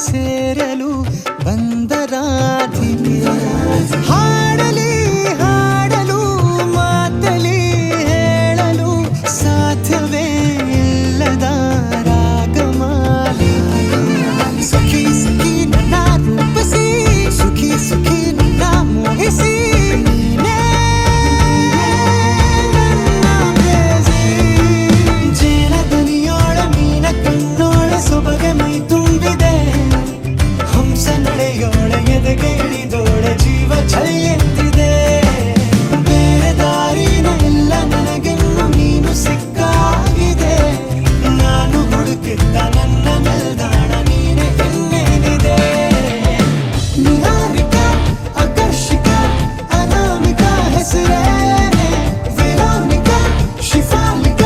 ಸೇರಲು ಬಂದ ರಾಧಿಕೆ ಹಾಡಲಿ ಹಾಡಲು ಮಾತಲಿ ಹೇಳಲು ಸಾಧ್ಯವೇ ಇಲ್ಲದ ರಾಗಮಾಲಿಕೆ ಸಖಿ ಸಖಿ ನನ್ನ ರೂಪಿಸಿ ಸುಖಿ ಸುಖಿ ನನ್ನ ಮೋಹಿಸಿ ನೀನೇ ನನ್ನ ಪ್ರೇಯಸಿ. ಜೇನದನಿಯೋಳ ಮೀನ ಕಣ್ಣೋಳ ಸೊಬಗೆ ಮೈ ತುಂಬಿದೆ ಹಂಸ ನಡೆಯೋಳ ಎದೆಗೆ ಇಳಿದೋಳ ಜೀವ ಛೈ ಎಂದಿದೆ. ಬೇರೆ ದಾರಿನ ಎಲ್ಲ ನನಗೆನ್ನು ನೀನು ಸಿಕ್ಕಾಗಿದೆ ನಾನು ಹುಡುಕಿದ್ದ ನನ್ನ ನಿಲ್ದಾಣ ನೀನೆ ಇನ್ನೇನಿದೆ. ನಿಹಾರಿಕ ಆಕರ್ಷಿಕ ಅನಾಮಿಕ ಹೆಸರೇನೆ ವೆರೋನಿಕ ಶಿಫಾಲಿಕ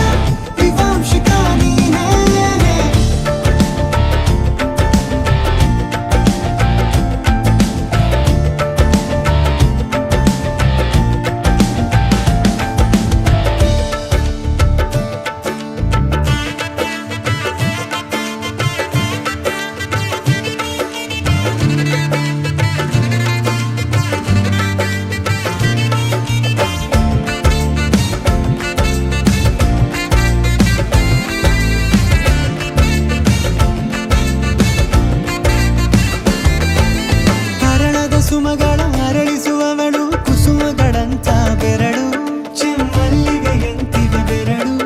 ವಿವಾಂಶಿಕ ನೀನೇನೆ. ಹರಣದ ಸುಮಗಳ ಅರಳಿಸುವವಳು ಕುಸುಮಗಳಂತ ಬೆರಳು ಚೆಮ್ಮಲ್ಲಿಗೆಯಂತಿವೆ ಬೆರಳು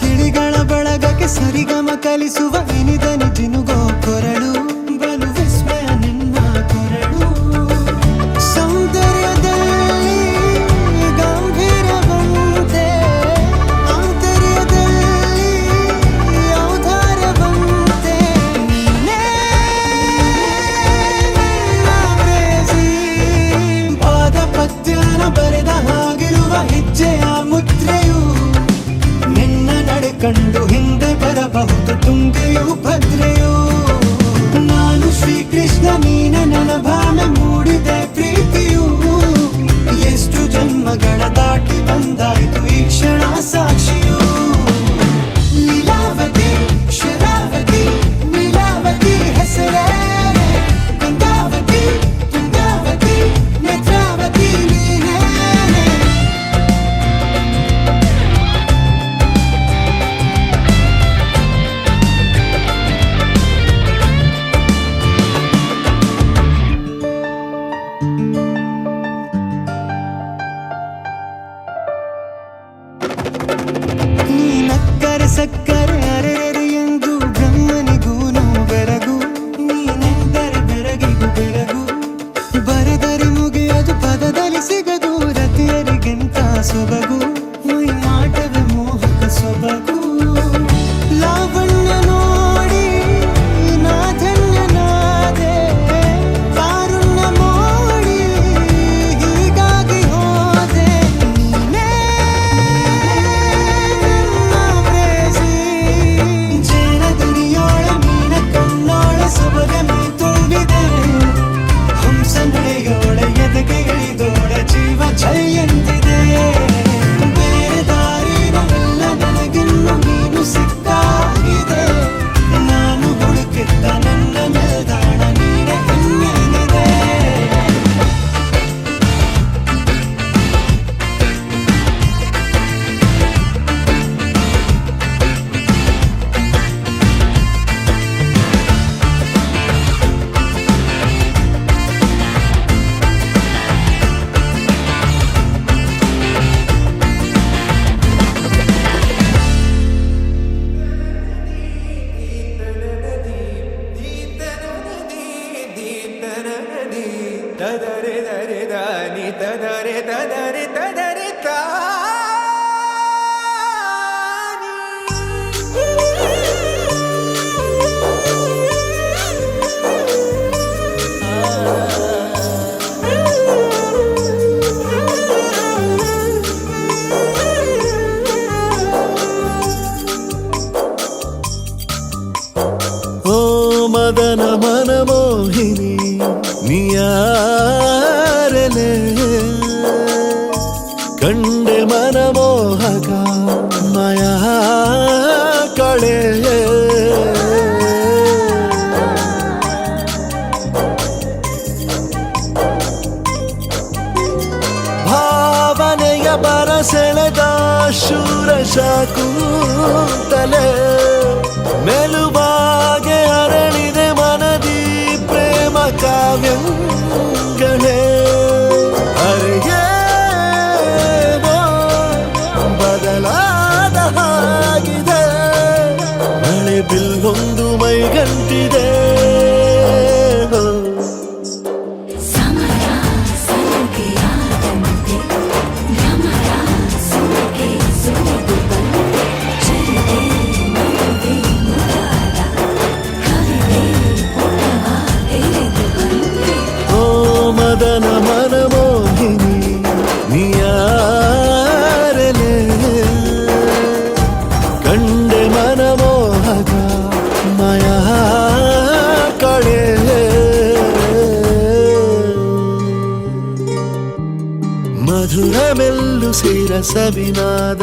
ಗಿಳಿಗಳ ಬಳಗಕ್ಕೆ ಸರಿಗಮ ಕಲಿಸುವ ಇನಿದನಿ ಜಿನುಗೋ ಕೊರಳು ಬಲು ವಿಸ್ಮಯ ನಿನ್ನ ಕೊರಳು. ಸೌಂದರ್ಯದಲ್ಲಿ ಗಂಭೀರವಂತೆ ಆಂತರ್ಯದಲ್ಲಿ ಔದಾರ್ಯವಂತೆ ನೀನೇ ನನ್ನ ಪ್ರೇಯಸಿ. ಪಾದ ಪದ್ಯನ ಬರೆದ ಹಾಗಿರುವ ಹೆಜ್ಜೆಯ ಮುದ್ರೆಯು ನಿನ್ನ ನಡೆ ಕಂಡು ಹಿಂದೆ ಬರಬಹುದು ತುಂಗೆಯು ಭದ್ರೆಯು. ನಾನು ಶ್ರೀಕೃಷ್ಣ ನೀನೆ ನನ್ನ ಭಾವನೆ ಮೂಡಿದೆ ಪ್ರೀತಿಯು ಎಷ್ಟು ಜನ್ಮಗಳ ದಾಟಿ ಬಂದಾಯ್ತು ಈ ಕ್ಷಣ ಸಾಕ್ಷಿಯು. ಲೀಲಾವತಿ ಶರಾವತಿ ನೀಲಾವತಿ ಹೆಸರೇನೆ ಗಂಗಾವತಿ ತುಂಗಾವತಿ ನೇತ್ರಾವತಿ ನೀನೇನೆ. ನೀ ನಕ್ಕರೆ ಸಕ್ಕರೆ ಅರೆರೆ ಎಂದು ಬ್ರಹ್ಮನಿಗೂನು ಬೆರಗು ನೀನೆಂದರೆ ಬೆರಗಿಗೂ ಬೆರಗು ಬರೆದರೆ ಮುಗಿಯದು ಪದದಲ್ಲಿ ಸಿಗದು ರತಿಯರಿಗಿಂತ ಸೊಬಗು ಮೈ ಮಾಟವೇ ಮೋಹಕ ಸೊಬಗು. ಲಾವಣ್ಯ ನೋಡಿ ನಾ ಧನ್ಯನಾದೆ ಕಾರುಣ್ಯ ಮೋಡಿ ಹೀಗಾಗಿ ಹೋದೆ ನೀನೇ ನನ್ನ ಪ್ರೇಯಸಿ. ಜೇನದನಿಯೋಳ ಮೀನ ಕಣ್ಣೋಳ ಸೊಬಗೆ ಮೈ ತುಂಬಿದೆ ಹಂಸ ನಡೆಯೋಳ ಎದೆಗೆ ಇಳಿದೋಳ ಜೀವ ಛೈ ಎಂದಿದೆ. ಬೇರೆ ದಾರಿನ ಎಲ್ಲ ನನಗಿನ್ನು ನೀನು ಸಿಕ್ಕಾಗಿದೆ ನಾನು ಹುಡುಕಿದ್ದ ನನ್ನ ನಿಲ್ದಾಣ ನೀನೆ ಇನ್ನೇನಿದೆ. ತದರೆ ದರೆ ದಾನಿ ತದರೆ ತದರೆ ತದರೆ ಓ ಮದನ ಮನಮೋಹಿನಿ ನಿಯಾರಲೆ ಕಂಡೆ ಮನಮೋಹಕ ಮಾಯಾ ಕಳೆ ಶೂರಶ ಕೂತಲೆ ಮೆಲುಬಾಗೆ ಅರಳಿದೆ ಮನದಿ ಪ್ರೇಮ ಕಾವ್ಯಗಳೇ ಅರಿಯೇನೋ ಬದಲಾದ ಹಾಗಿದೆ ಮಳೆ ಬಿಲ್ಲೊಂದು ಮೈಗಂಟಿದೆ ಮದನ ಮನಮೋಹಿನಿ ನೀಯಾರಲೆ ಕಂಡೆ ಮನಮೋಹಕ ಮಾಯಾ ಕಡೆ ಮಧುರ ಮೆಲ್ಲು ಸೇರ ಸವಿನಾದ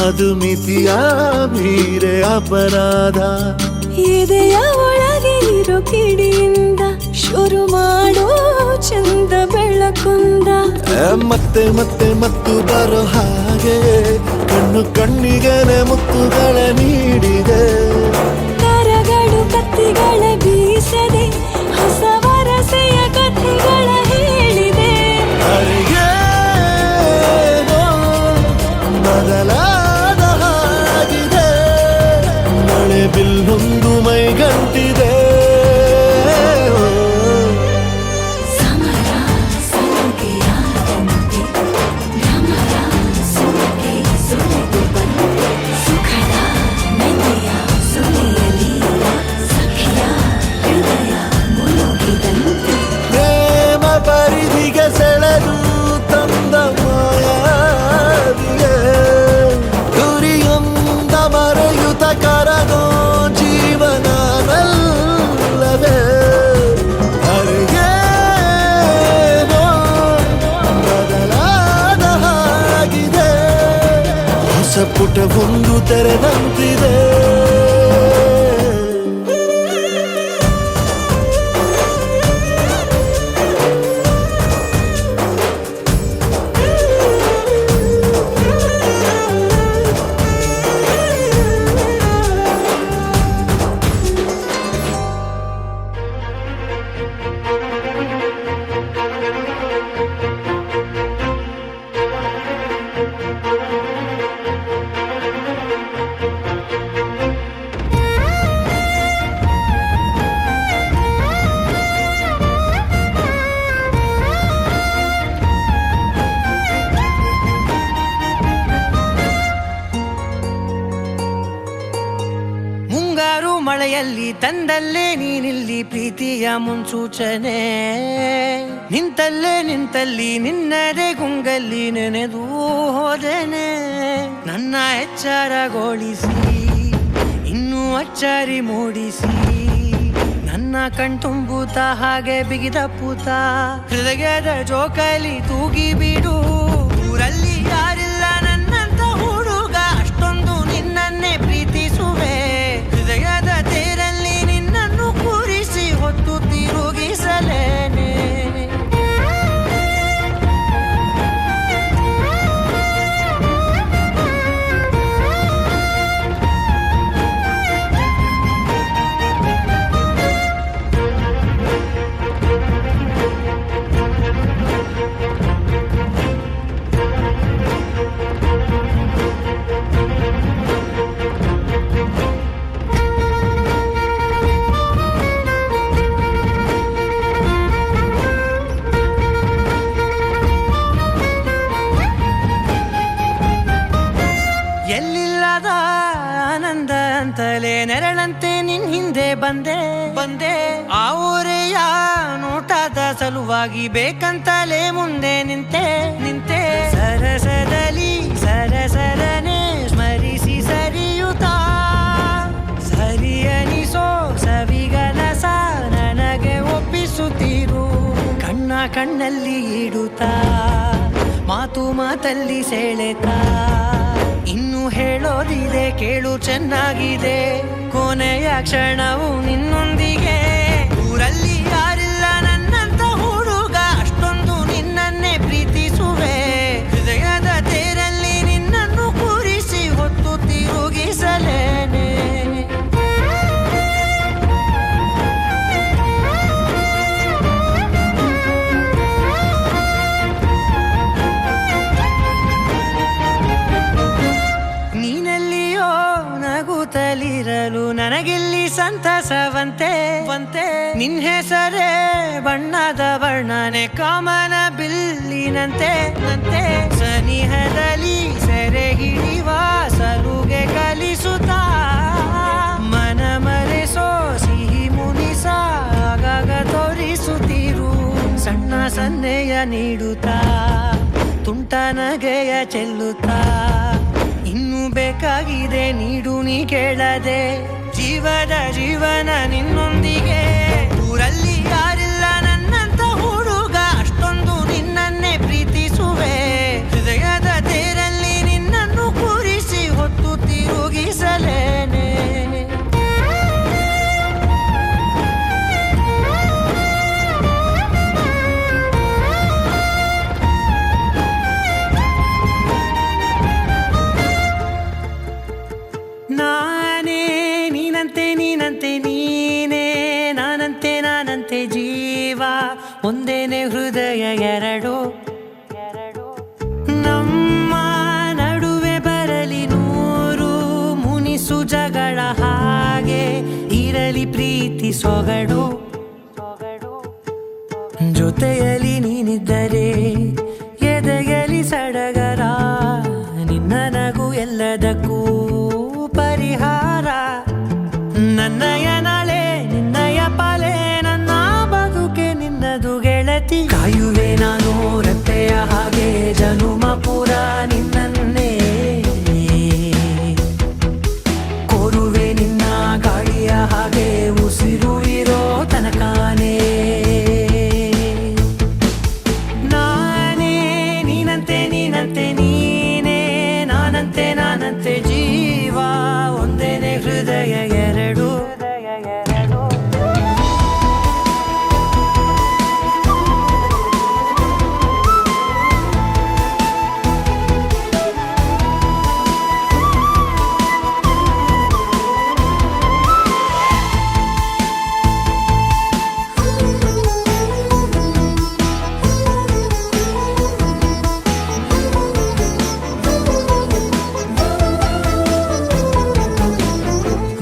ಅದು ಮಿತಿಯ ಮೀರೆ ಅಪರಾಧ ಎದೆಯ ಒಳಗೆ ಇರೋ ಕಿಡಿಯಿಂದ ಶುರು ಮಾಡೋ ಚಂದ ಬೆಳಕುಂದ ಮತ್ತೆ ಮತ್ತೆ ಮತ್ತು ಬರೋ ಹಾಗೆ ಕಣ್ಣು ಕಣ್ಣಿಗೆ ಮುತ್ತುಗಳ ನೀಡಿದೆ ಕರಗಳು ಕತ್ತಿಗಳ ಬೀಸದೆ ಹೊಸ ವರಸೆಯ ಕಥೆಗಳ ಹೇಳಿದೆ ಅರಿಯೇನೋ ಬದಲಾದ ಹಾಗಿದೆ ಮಳೆ ಬಿಲ್ಲೊಂದು ಮೈಗಂಟಿದೆ ಪ್ರೇಮ ಪರಿಧಿಗೆ ಸೆಳೆದು ತಂದ ಮಾಯಾವಿಗೆ ಗುರಿಯೊಂದ ಮರೆಯುತ ಕರಗೋ ಜೀವನವಲ್ಲವೇ ಅರಿಯೇನೋ ಬದಲಾದ ಹಾಗಿದೆ ಹೊಸ ಪುಟವೊಂದು ತೆರೆದಂತಿದೆ ಮಳೆಯಲ್ಲಿ ತಂದಲ್ಲೇ ನೀನಿಲ್ಲಿ ಪ್ರೀತಿಯ ಮುನ್ಸೂಚನೆ ನಿಂತಲ್ಲಿ ನಿನ್ನದೇ ಗುಂಗಲ್ಲಿ ನೆನೆದು ಹೋದನೆ ನನ್ನ ಎಚ್ಚರಗೊಳಿಸಿ ಇನ್ನೂ ಅಚ್ಚರಿ ಮೂಡಿಸಿ ನನ್ನ ಕಣ್ತುಂಬುತ್ತ ಹಾಗೆ ಬಿಗಿದ ಪೂತ ಹೃದಯದ ಜೋಕಾಲಿ ತೂಗಿ ಬಿಡು ಊರಲ್ಲಿ ಯಾರಿಲ್ಲ ನನ್ನಂತ ಹುಡುಗ ಅಷ್ಟೊಂದು ನಿನ್ನನ್ನೇ ಪ್ರೀತಿಸುವೆ ಹೃದಯದ ತೇರಲ್ಲಿ ನಿನ್ನನ್ನು ಕೂರಿಸಿ ಹೊತ್ತು ತಿರುಗಿಸಲೇನೆ ಎಲ್ಲಿಲ್ಲದ ಆನಂದ ಅಂತಲೇ ನೆರಳಂತೆ ನಿನ್ ಹಿಂದೆ ಬಂದೆ ಆ ಊರೆಯ ನೋಟದ ಸಲುವಾಗಿ ಬೇಕಂತಲೇ ಮುಂದೆ ನಿಂತೆ ಸರಸದಲ್ಲಿ ಸರಸರನೆ ಸ್ಮರಿಸಿ ಸರಿಯುತ್ತಾ ಸರಿಯನಿಸೋ ಸವಿಗನಸ ನನಗೆ ಒಪ್ಪಿಸುತ್ತೀರು ಕಣ್ಣಲ್ಲಿ ಇಡುತ್ತಾ ಮಾತಲ್ಲಿ ಸೆಳೆತಾ ಇನ್ನು ಹೇಳೋದಿದೆ ಕೇಳು ಚೆನ್ನಾಗಿದೆ ಕೊನೆಯ ಕ್ಷಣವು ನಿನ್ನೊಂದಿಗೆ ಊರಲ್ಲಿ ಯಾರಿಲ್ಲ ನನ್ನಂತ ಹುಡುಗ ಅಷ್ಟೊಂದು ನಿನ್ನನ್ನೇ ಪ್ರೀತಿಸುವೆ ಹೃದಯದ ತೇರಲ್ಲಿ ನಿನ್ನನ್ನು ಕೂರಿಸಿ ಬಸವಂತೆ ವಂತೆ ನಿನ್ ಹೆಸರೇ ಬಣ್ಣದ ವರ್ಣನೆ ಕಾಮನ ಬಿಲ್ಲಿನಂತೆ ನಂತೆ ಸನಿಹದಲ್ಲಿ ಸೆರೆ ಹಿಡಿವ ಸಲುಗೆ ಕಲಿಸುತ್ತಾ ಮನ ಮರೆಸೋ ಸಿಹಿ ಮುನಿಸ ಆಗಾಗ ತೋರಿಸುತ್ತಿರು ಸಣ್ಣ ಸನ್ನೆಯ ನೀಡುತ್ತಾ ತುಂಟ ನಗೆಯ ಚೆಲ್ಲುತ್ತಾ ಇನ್ನು ಬೇಕಾಗಿದೆ ನೀಡು ನೀ ಕೇಳದೆ ಜೀವದ ಜೀವನ ನಿನ್ನೊಂದಿಗೆ ಊರಲ್ಲಿ ಯಾರಿಲ್ಲ ನನ್ನಂತ ಹುಡುಗ ಅಷ್ಟೊಂದು ನಿನ್ನನ್ನೇ ಪ್ರೀತಿಸುವೆ ಹೃದಯದ ತೇರಲ್ಲಿ ನಿನ್ನನ್ನು ಕೂರಿಸಿ ಹೊತ್ತು ತಿರುಗಿಸಲೇನೆ ನಾನೇ ನೀನಂತೆ ನೀನಂತೆ ನೀನೇ ನಾನಂತೆ ನಾನಂತೆ ಜೀವ ಒಂದೇನೆ ಹೃದಯ ಎರಡು ನಮ್ಮ ನಡುವೆ ಬರಲಿ ನೂರು ಮುನಿಸು ಜಗಳ ಹಾಗೆ ಇರಲಿ ಪ್ರೀತಿ ಸೊಗಡು ಜೊತೆಯಲ್ಲಿ ನೀನಿದ್ದರೆ ಎದೆಯಲಿ ಸಡಗರ ನಿನ್ನ ನಗು ಎಲ್ಲದಕ್ಕೂ ಪರಿಹಾರ ನನ್ನಯ ನಾಳೆ ನಿನ್ನಯ ಪಾಲೆ ನನ್ನ ಬದುಕೆ ನಿನ್ನದು ಗೆಳತಿ ಕಾಯುವೆ ನಾನು ರೆಪ್ಪೆಯ ಹಾಗೆ ಜನುಮ ಪೂರ ನಿನ್ನನ್ನೇ ಕೋರುವೆ ನಿನ್ನ ಗಾಳಿಯ ಹಾಗೆ ಉಸಿರು ಇರೋ ತನಕಾನೇ ನಾನೇ ನೀನಂತೆ ನೀನಂತೆ ನೀನೇ ನಾನಂತೆ ನಾನಂತೆ ಜೀವ ಒಂದೇನೆ ಹೃದಯ ಎರಡು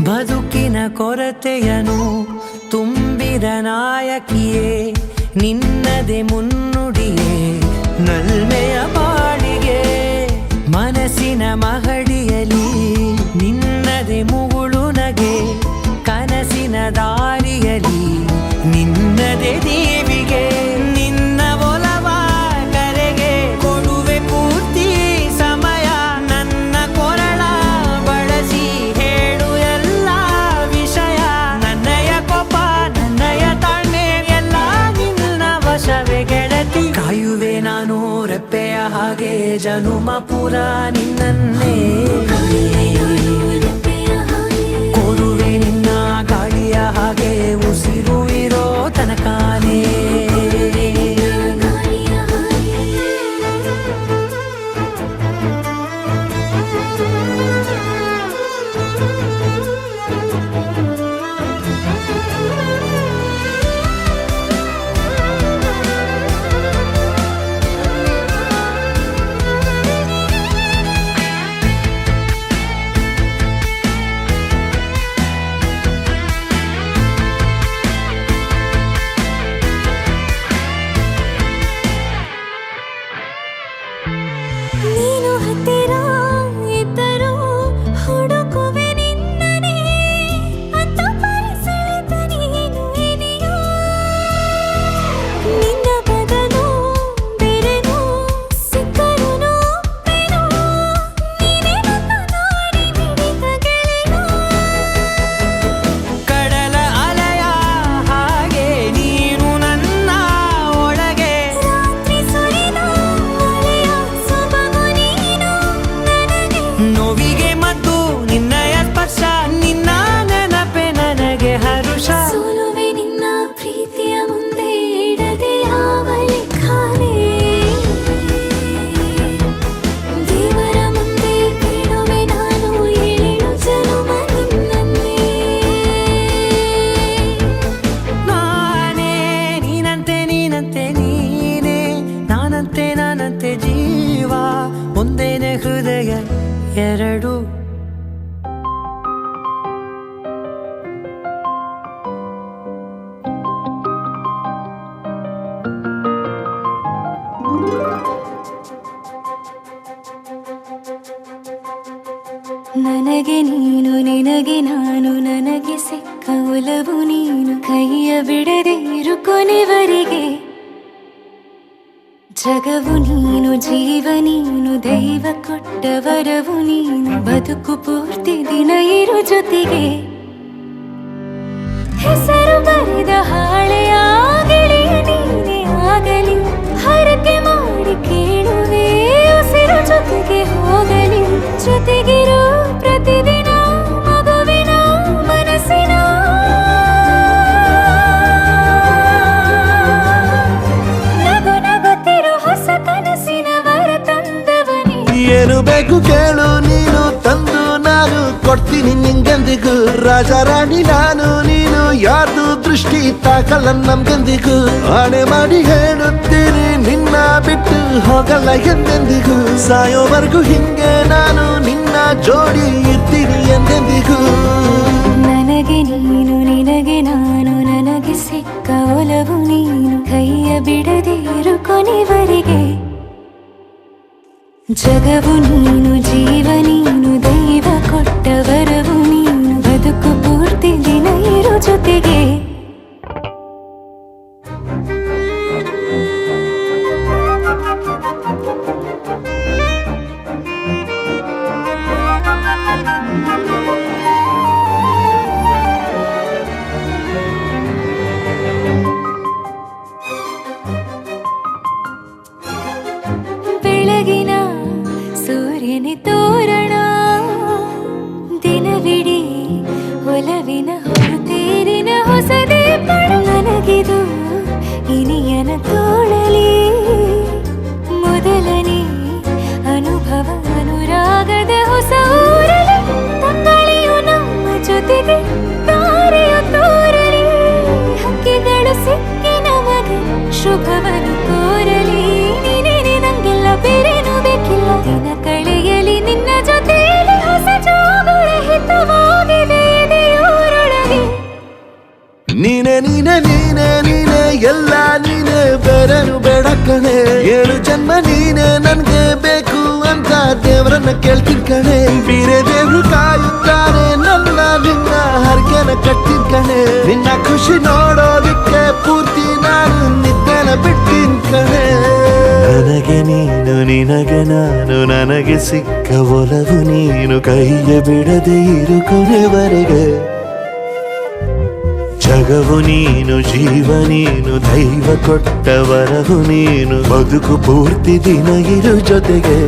ಬದುಕಿನ ಕೊರತೆಯನು ತುಂಬಿದ ನಾಯಕಿಯೇ ನಿನ್ನದೆ ಮುನ್ನುಡಿಯೇ ನಲ್ಮೆಯ ಬಾಳಿಗೆ ಮನಸ್ಸಿನ ಮಹಡಿಯಲಿ ನಿನ್ನದೆ ಮುಗುಳು ನಗೆ ಕನಸಿನ ದಾರಿಯಲಿ ನಿನ್ನದೆ ದೇವಿಗೆ ನಿನ್ನ ಒಲವ ಕರೆಗೆ ಕೊಡುವೆ ಪೂರ್ತಿ ಸಮಯ ನನ್ನ ಕೊರಳ ಬಳಸಿ ಹೇಳು ಎಲ್ಲ ವಿಷಯ ನನ್ನಯ ಕೋಪ ನನ್ನಯ ತಾಳ್ಮೆ ಎಲ್ಲ ನಿನ್ನ ವಶವೇ ಗೆಳತಿ ಕಾಯುವೆ ನಾನು ರೆಪ್ಪೆಯ ಹಾಗೆ ಜನುಮ ಪುರ ನಿನ್ನನ್ನೇ ಕೋರುವೆ ನಿನ್ನ ಗಾಳಿಯ ಹಾಗೆ ಉಸಿರು ಇರೋ ತನಕಾನೇ ನನಗೆ ನೀನು ನಿನಗೆ ನಾನು ನನಗೆ ಸಿಕ್ಕ ಒಲವು ನೀನು ಕೈಯ ಬಿಡದೆ ಇರು ಕೊನೆವರೆಗೆ ಜಗವು ನೀನು ಜೀವ ನೀನು ದೈವ ಕೊಟ್ಟ ವರವು ನೀನು ಬದುಕು ಪೂರ್ತಿ ದಿನ ಇರು ಜೊತೆಗೆ ಹೆಸರು ಬರೆದ ಹಾಳೆಯ ಗೆಳೆಯ ನೀನೇ ಆಗಲಿ ಹರಕೆ ಮಾಡಿ ಕೇಳುವೆ ಉಸಿರು ಜೊತೆಗೆ ಹೋಗಲಿ ಜೊತೆಗಿರೋ ಪ್ರತಿದಿನ ಮಗುವಿನ ಮನಸ್ಸಿನ ನಗು ನಗುತ್ತಿರೋ ಹೊಸ ಕನಸಿನ ವರ ತಂದವನೇ ಏನು ಬೇಕು ಕೇಳು ನೀನು ತಂದು ನಾನು ಕೊಡ್ತೀನಿ ನಿಂಗೆಂದಿಗೂ ರಾಜ ರಾಣಿ ನಾನು ನೀನು ಯಾರ್ದು ದೃಷ್ಟಿ ತಾಕಲ್ಲ ನಮ್ಗೆಂದಿಗೂ ಆಣೆ ಮಾಡಿ ಹೇಳುತ್ತೀನಿ ನಿನ್ನ ಬಿಟ್ಟು ಹೋಗಲ್ಲ ಎಂದೆಂದಿಗೂ ಸಾಯೋವರೆಗೂ ಹಿಂಗೆ ನಾನು ನಿನ್ನ ಜೋಡಿ ಇರ್ತೀನಿ ಎಂದೆಂದಿಗೂ ನನಗೆ ನೀನು ನಿನಗೆ ನಾನು ನನಗೆ ಸಿಕ್ಕ ಒಲವು ನೀನು ಕೈಯ ಬಿಡದೆ ಇರು ಕೊನೆವರೆಗೆ ಜಗವು ನೀನು ಜೀವ ನೀನು ದೈವ ಕೊಟ್ಟ ವರವು ನೀನು ಬದುಕು ಪೂರ್ತಿ ದಿನ ಇರು ಜೊತೆಗೆ ಬೆಳಗಿನ ಸೂರ್ಯನ ತೋರಣ ದಿನವಿಡೀ ಒಲವಿನ ಹೊರತೇರಿನ ಹೊಸದೇ ಪಡ ನನಗಿದು ಇನಿಯನ ತೋಳಲಿ ಮೊದಲನೇ ಅನುಭವ ಅನುರಾಗದ ಹೊಸ ಊರಲಿ ತಂಗಳಿಯು ನಮ್ಮ ಜೊತೆಗೆ ತಾರೆಯು ತೋರಲಿ ಹಕ್ಕಿಗಳು ಸಿಕ್ಕಿ ನಮಗೆ ಶುಭವನ್ನು ಕೋರಲಿ ನೀನೇ ನಂಗೆಲ್ಲ ಬೇರೇನು ಬೇಕಿಲ್ಲ ದಿನ ಕಳೆಯಲಿ ನಿನ್ನ ಜೊತೆಯಲ್ಲಿ ಹೊಸ ಜೋಗುಳ ಹಿತವಾಗಿದೆ ದೇವರೊಳಗೆ ನೀನೆ ನೀನೆ ನೀನೆ ನೀನೆ ಎಲ್ಲ ನೀನೆ ಬೇರೆನು ಬೇಡ ಕಣೆ 7 ಜನ್ಮ ನೀನೆ ನನ್ಗೆ ಬೇಕು ಅಂತ ದೇವರನ್ನ ಕೇಳ್ತೀನಿ ಕಣೆ ಬೇರೆ ದೇವ್ರು ಕಾಯುತ್ತಾನೆ ನನ್ನ ನಿನ್ನ ಹರಕೆನ ಕಟ್ಟಿನ ಕಣೆ ನಿನ್ನ ಖುಷಿ ನೋಡೋದಿಕ್ಕೆ ಪೂರ್ತಿ ನಾನು ನಿದ್ದೆನ ಬಿಟ್ಟಿನ ಕಣೆ ನನಗೆ ನೀನು ನಿನಗೆ ನಾನು ನನಗೆ ಸಿಕ್ಕ ಒಲವು ನೀನು ಕೈಯ ಬಿಡದೆ ಇರು ಕೊನೆವರೆಗೆ ಜಗವು ನೀನು ಜೀವ ನೀನು ದೈವ ಕೊಟ್ಟ ವರವು ನೀನು ಬದುಕು ಪೂರ್ತಿ ದಿನ ಇರು ಜೊತೆಗೆ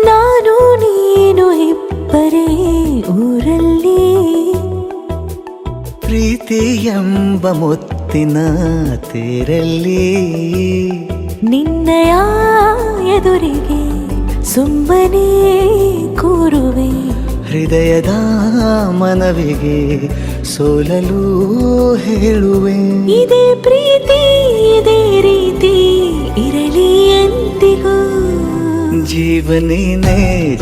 ನಾನು ನೀನು ಇಬ್ಬರೇ ಊರಲ್ಲಿ ಪ್ರೀತಿ ಎಂಬ ಮುತ್ತಿನ ತೇರಲ್ಲಿ ನಿನ್ನಯ ಎದುರಿಗೆ ಸುಮ್ಮನೆ ಕೂರುವೆ ಹೃದಯದ ಮನವಿಗೆ ಸೋಲಲು ಹೇಳುವೆ ಇದೇ ಪ್ರೀತಿ ಇದೇ ರೀತಿ ಇರಲಿ ಎಂದಿಗೂ ಜೀವನೇನೆ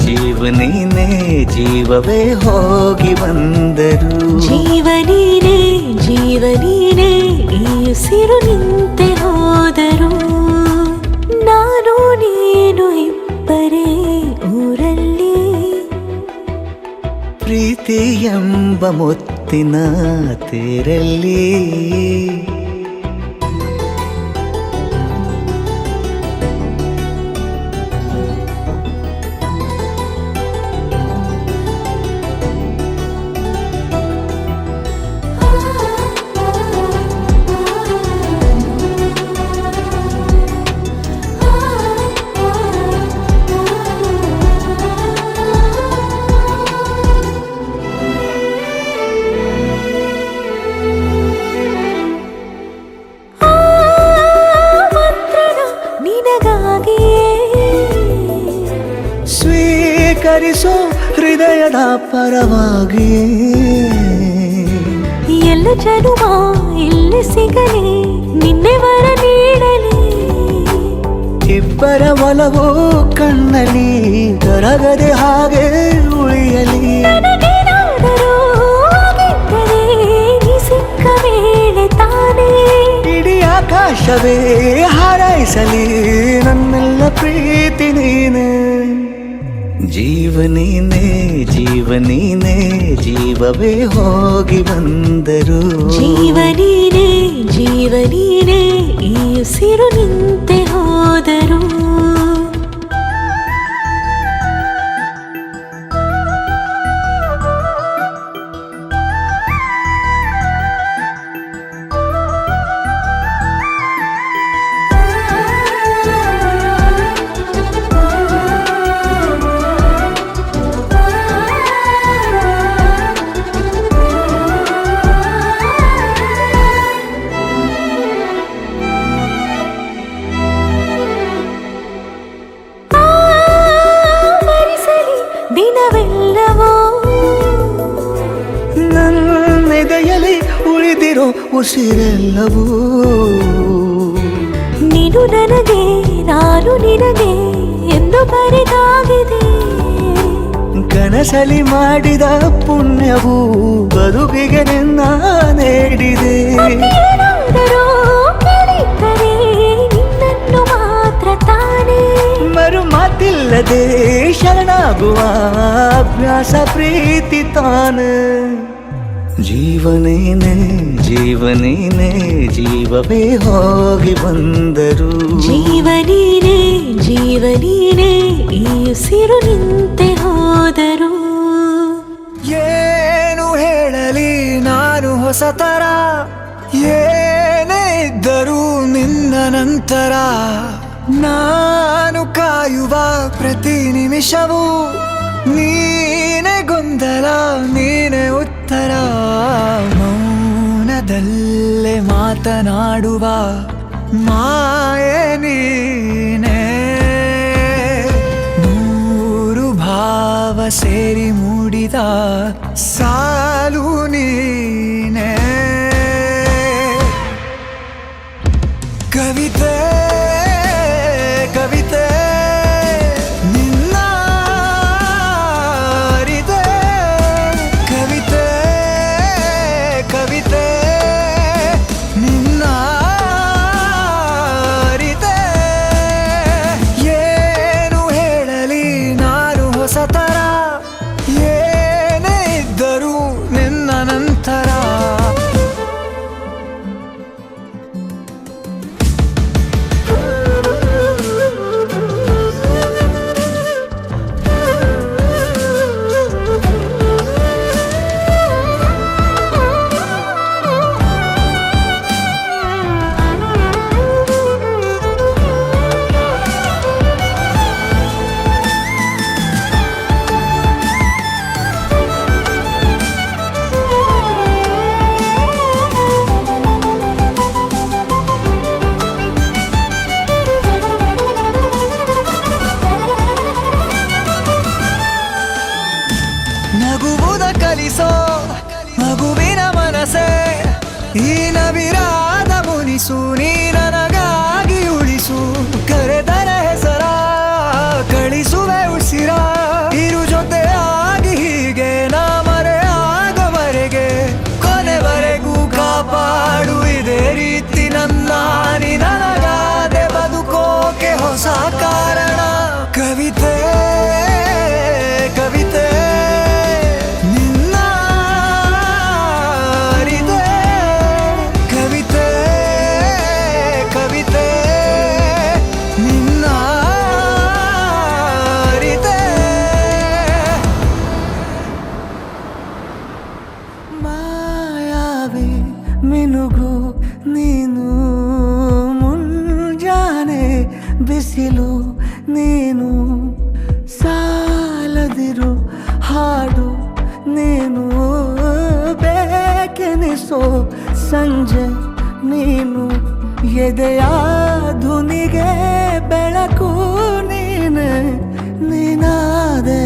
ಜೀವನೇನೆ ಜೀವವೇ ಹೋಗಿ ಬಂದರು ಜೀವನೀನೇ ಜೀವನೀನೇ ಈ ಉಸಿರು ನಿಂತೆ ಹೋದರು ನಾನು ನೀನು ಇಬ್ಬರೇ ಊರಲ್ಲಿ ಪ್ರೀತಿ ಎಂಬ ಮುತ್ತಿನ ತೇರಲ್ಲಿ ಸ್ವೀಕರಿಸೋ ಹೃದಯದ ಪರವಾಗಿ ಎಲ್ಲ ಜನುಮ ಇಲ್ಲಿ ಸಿಗಲಿ ನಿನ್ನೆ ವರ ನೀಡಲಿ ಇಬ್ಬರ ಒಲವು ಕಣ್ಣಲ್ಲಿ ಕರಗದೆ ಹಾಗೆ ಉಳಿಯಲಿ ನನಗೇನಾದರೂ ಆಗಿದ್ದರೆ ನೀ ಸಿಕ್ಕ ವೇಳೆ ತಾನೇ ಇಡೀ ಆಕಾಶವೇ ಹಾರೈಸಲಿ ನನ್ನೆಲ್ಲ ಪ್ರೀತಿ ನೀನೆ ಜೀವನೀನೇ ಜೀವನೀನೇ ಜೀವವೇ ಹೋಗಿ ಬಂದರು ಜೀವನೀನೇ ಜೀವನೀನೇ ಈ ಉಸಿರು ನಿಂತೆ ಹೋದರು ದಿನವೆಲ್ಲವೋ ನನ್ನೆದೆಯಲ್ಲಿ ಉಳಿದಿರೋ ಉಸಿರೆಲ್ಲವೂ ನೀನು ನನಗೆ ನಾನು ನಿನಗೆ ಎಂದು ಬರೆದಾಗಿದೆ ಕನಸಲಿ ಮಾಡಿದ ಪುಣ್ಯವು ಬದುಕಿಗೆ ನಿನ್ನ ನೀಡಿದೆ ಏನಾದರೂ ಕೇಳಿದ್ದರೆ ನಿನ್ನನ್ನು ಮಾತ್ರ ತಾನೇ ಮರು ಮಾತಿಲ್ಲದೆ ಶರಣಾಗುವ ಅಭ್ಯಾಸ ಪ್ರೀತಿ ತಾನ ಜೀವನೇನೆ ಜೀವನೇನೆ ಜೀವವೇ ಹೋಗಿ ಬಂದರು ಜೀವನೀನೇ ಜೀವನೀನೇ ಈ ಉಸಿರು ನಿಂತೆ ಹೋದರು ಏನು ಹೇಳಲಿ ನಾನು ಹೊಸತರ ಏನೇ ಇದ್ದರೂ ನಿನ್ನ ನಂತರ ನಾನು ಕಾಯುವ ಪ್ರತಿ ನಿಮಿಷವೂ ನೀನೆ ಗೊಂದಲ ನೀನೆ ಉತ್ತರ ಮೌನದಲ್ಲೇ ಮಾತನಾಡುವ ಮಾಯೆ ನೀನೆ ನೂರು ಭಾವ ಸೇರಿ ಮೂಡಿದ ಸಾಲು ನೀನೆ ಕವಿತೆ ಕವಿತೆ ನಿನ್ನ ಅರಿತೆ ಕವಿತೆ ಕವಿತೆ ನಿನ್ನ ಅರಿತೆ ಏನು ಹೇಳಲಿ ನಾನು ಹೊಸತರ ಏನೇ ಇದ್ದರೂ ನಿನ್ನ ನಂತರ ನಗುವುದ ಕಲಿಸೋ ಮಗುವಿನ ಮನಸೆ ಈ ನವಿರಾದ ಮುನಿಸು ನೀ ನನಗಾಗಿ ಉಳಿಸು ಕರೆದರ ಹೆಸರ ಕಳಿಸುವೆ ಉಸಿರ ಇರು ಜೊತೆಯಾಗಿ ಹೀಗೆ ನಾ ಮರೆ ಆಗವರೆಗೆ ಕೊನೆವರೆಗೂ ಕಾಪಾಡು ಇದೇ ರೀತಿ ನನ್ನ ನೀ ನನಗಾದೆ ಬದುಕೋಕೆ ಹೊಸ ಕಾರಣ ಕವಿತೆ ಕವಿತೆ ನಿನ್ನ ಅರಿತೆ ಕವಿತೆ ಕವಿತೆ ನಿನ್ನ ಅರಿತೆ ಮಾಯಾವಿ ಮಿನುಗು ನೀನು ಮುಂಜಾನೆ ಬಿಸಿಲು ನೀನು ಸಾಲದಿರು ಹಾಡು ನೀನು ಬೇಕೆನಿಸೋ ಸಂಜೆ ನೀನು ಎದೆಯ ಧ್ವನಿಗೆ ಬೆಳಕು ನೀನು ನೀನಾದೆ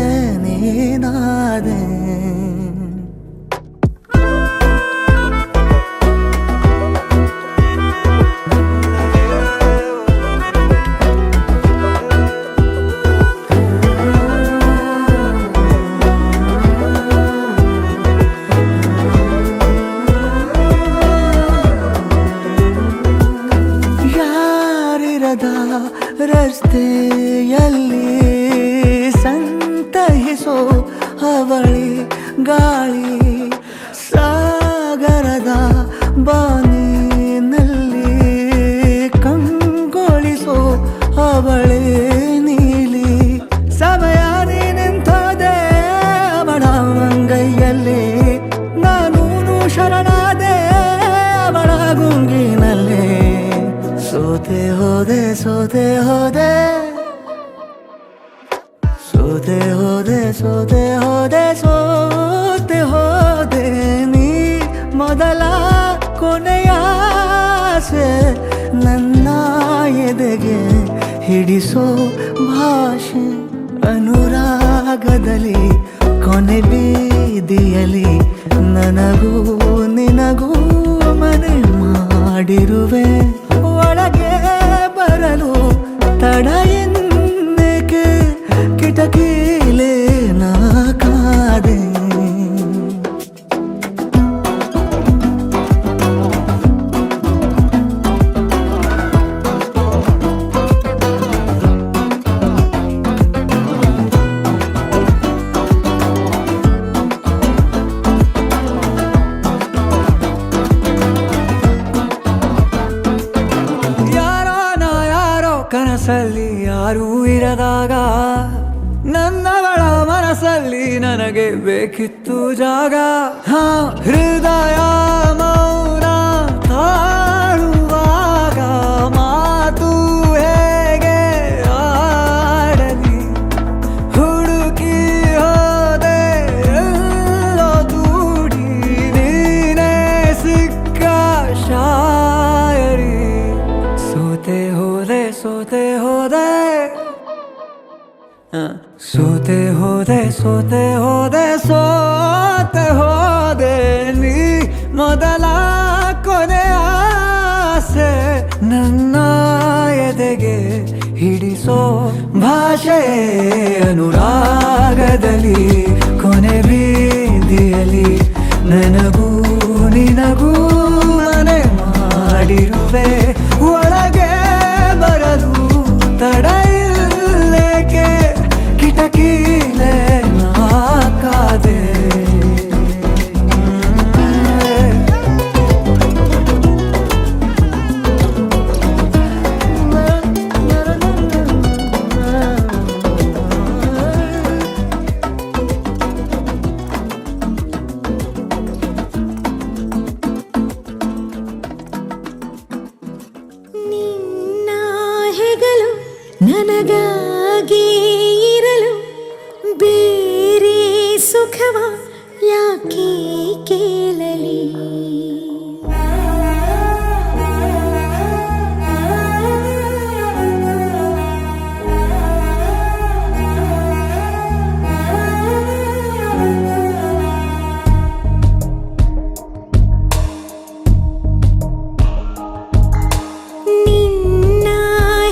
ಮನೆಯಲ್ಲಿ ಸಂತಹಿಸೋ ಅವಳಿ ಗಾಳಿ ಸಾಗರದ ಬಾನಿನಲ್ಲಿ ಕಂಗೊಳಿಸೋ ಅವಳೆ ನೀಲಿ ಸಮಯ ನಿಂತೋದೆ ಅವಳ ಅಂಗೈಯಲ್ಲಿ ನಾನು ಶರಣಾದೆ ಅವಳ ಗುಂಗಿನಲ್ಲಿ ಸೋತೆ ಹೋದೆ ಸೋತೆ ಹೋದೆ ಸೋತೆ ಹೋದೆ ಸೋತೆ ಹೋದೆ ಸೋತೆ ಹೋದೆ ನೀ ಮೊದಲ ಕೊನೆಯ ಆಸೆ ನನ್ನ ಎದೆಗೆ ಹಿಡಿಸೋ ಭಾಷೆ ಅನುರಾಗದಲ್ಲಿ ಕೊನೆ ಬೀದಿಯಲ್ಲಿ ನನಗೂ ನಿನಗೂ ಮನೆ ಮಾಡಿರುವೆ ಒಳಗೆ ಬರಲು ತಡ ಎನ್ನಕ್ಕೆ ಕಿಟಕಿಲೇ ನಾ ಕಾದೆ ಕನಸಲ್ಲಿ ಯಾರೂ ಇರದಾಗ ನನ್ನವಳ ಮನಸ್ಸಲ್ಲಿ ನನಗೆ ಬೇಕಿತ್ತು ಜಾಗ ಹೃದಯ ಮೌನ ತಾಳುವಾಗ ಮಾತು ಹೇಗೆ ಆಡಲಿ ಹುಡುಕಿ ಹೋದೆ ಎಲ್ಲೋ ದೂಡಿ ನೀನೇ ಸಿಕ್ಕ ಶಾಯರಿ ಸೋತೆ ಹೋದೆ ಸೋತೆ ಹೋದೆ ಸೋತೆ ಹೋದೆ ಸೋತೆ ಹೋದೆ ಸೋತೆ ಹೋದೆ ನೀ ಮೊದಲ ಕೊನೆ ಆಸೆ ನನ್ನ ಎದೆಗೆ ಹಿಡಿಸೋ ಭಾಷೆ ಅನುರಾಗದಲ್ಲಿ ಕೊನೆ ಬೀದಿಯಲ್ಲಿ ನನಗೂ ನಿನಗೂ ಮನೆ ಮಾಡಿರುವೆ ಒಳಗೆ ಬರಲು ತಡ ಇಲ್ಲೇಕೆ ಕಿಟಕಿಲೇ ನಾ ಕಾದೆ ನಿನ್ನ ಹೆಗಲು ನನಗಾಗಿ ಇರಲು ಬೇರೆ ಸುಖವ ಯಾಕೆ ಕೇಳಲಿ ನಿನ್ನ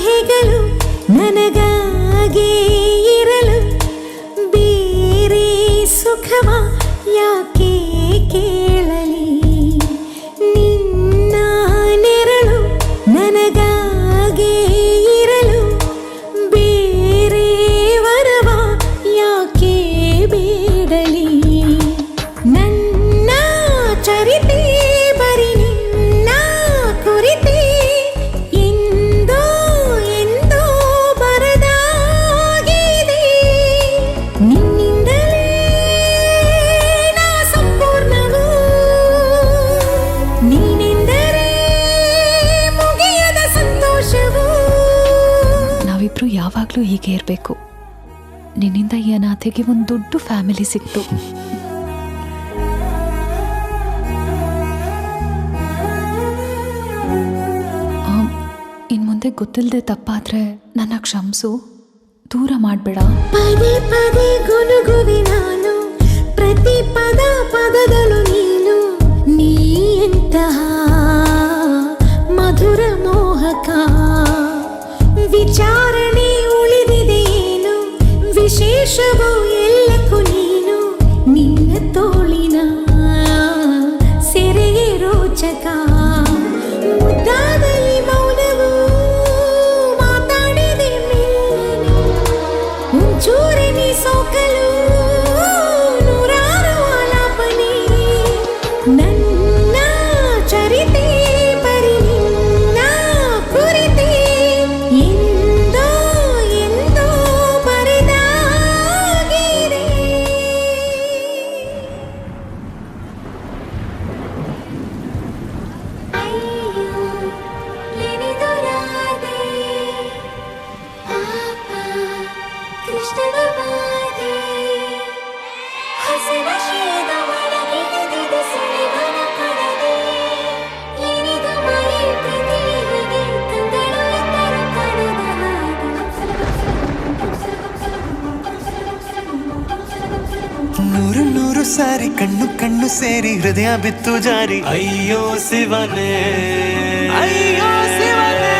ಹೆಗಲು ನನಗಾಗಿ ಇರಲು ಬೇರೆ ಸುಖವ ಯಾಕೆ ಕೇಳಲಿ ನಿನ್ನ ನೆರಳು ನನಗಾಗಿ ಇರಲು ಬೇರೆ ವರವ ಯಾಕೆ ಬೇಡಲಿ ನನ್ನ ಚರಿತೆ ಬರಿ ನಿನ್ನ ಕುರಿತೆ ಎಂದೋ ಎಂದೋ ಬರದಾಗಿದೆ ನಿನ್ನಿಂದಲೇ ನಾ ಸಂಪೂರ್ಣವು ನೀನೆಂದರೆ ಮುಗಿಯದ ಸಂತೋಷವು ನಾವಿಬ್ರು ಯಾವಾಗಲೂ ಹೀಗೆ ಇರಬೇಕು. ನಿನ್ನಿಂದ ಈ ಅನಾಥೆಗೆ ಒಂದು ದೊಡ್ಡ ಫ್ಯಾಮಿಲಿ ಸಿಕ್ತು. ಇನ್ ಮುಂದೆ ಗೊತ್ತಿಲ್ಲದೆ ತಪ್ಪಾದ್ರೆ ನನ್ನ ಕ್ಷಮಿಸು, ದೂರ ಮಾಡಬೇಡ. ಪದೇ ಪದೇ ಗುನುಗುವೆ ನಾನು ಪ್ರತಿ ಪದ ಪದಗಳು ನೀನು ನೀ ಎಂತಹ ಮಧುರ ಮೋಹಕ ವಿಚಾರಣೆ ಉಳಿದಿದೆಯೇನು ವಿಶೇಷವೋ ಎಲ್ಲಕ್ಕೂ ನೀನು ನಿನ್ನ ತೋಳಿನ ಸೆರೆಯೇ ರೋಚಕ ಮುದ್ದಾದ ಈ ಮೌನವು ಮಾತಾಡಿದೆ ಮೆಲ್ಲ ಕೃಷ್ಣನ ಬಾಧೆ ಹಸನ ಶೀದ ಒಳಗಿಳಿದಿದ ಸುಳಿವನ ಪಡದೆ ಏನಿದು ಮಾಯೆ ಪ್ರೀತಿ ಹೀಗೆ ತಂದಳು ಎಂದರು ಕಾಣದ ನೂರು ನೂರು ಸಾರಿ ಕಣ್ಣು ಕಣ್ಣು ಸೇರಿ ಹೃದಯ ಬಿತ್ತು ಜಾರಿ ಅಯ್ಯೋ ಶಿವನೇ ಅಯ್ಯೋ ಶಿವನೇ